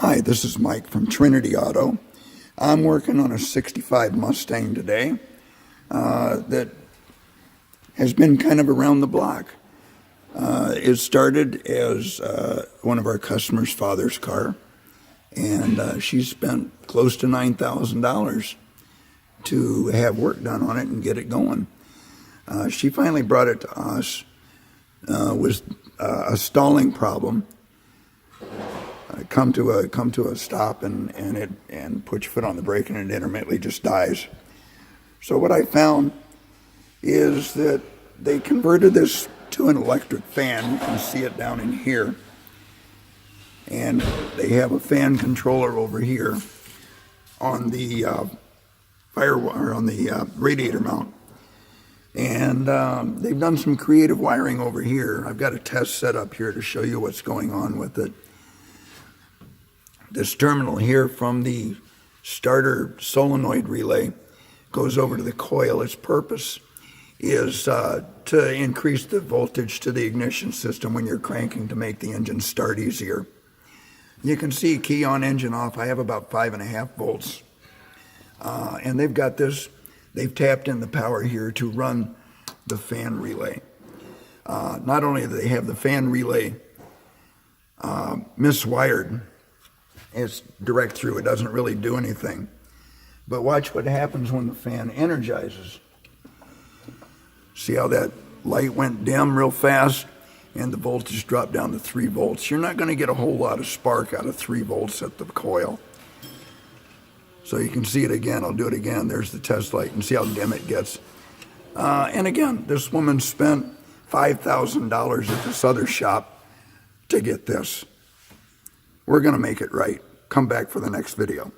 Hi, this is Mike from Trinity Auto. I'm working on a 65 Mustang today that has been kind of around the block. It started as one of our customers' father's car, and she spent close to $9,000 to have work done on it and get it going. She finally brought it to us with a stalling problem. Come to a stop and put your foot on the brake and it intermittently just dies. So what I found is that they converted this to an electric fan. You can see it down in here, and they have a fan controller over here on the radiator mount, and they've done some creative wiring over here. I've got a test set up here to show you what's going on with it. This terminal here from the starter solenoid relay goes over to the coil. Its purpose is to increase the voltage to the ignition system when you're cranking to make the engine start easier. You can see key on, engine off. I have about 5.5 volts. And they've tapped in the power here to run the fan relay. Not only do they have the fan relay miswired, it's direct through, it doesn't really do anything. But watch what happens when the fan energizes. See how that light went dim real fast and the voltage dropped down to 3 volts. You're not going to get a whole lot of spark out of 3 volts at the coil. So you can see it again. I'll do it again. There's the test light, and see how dim it gets. And again, this woman spent $5,000 at this other shop to get this. We're going to make it right. Come back for the next video.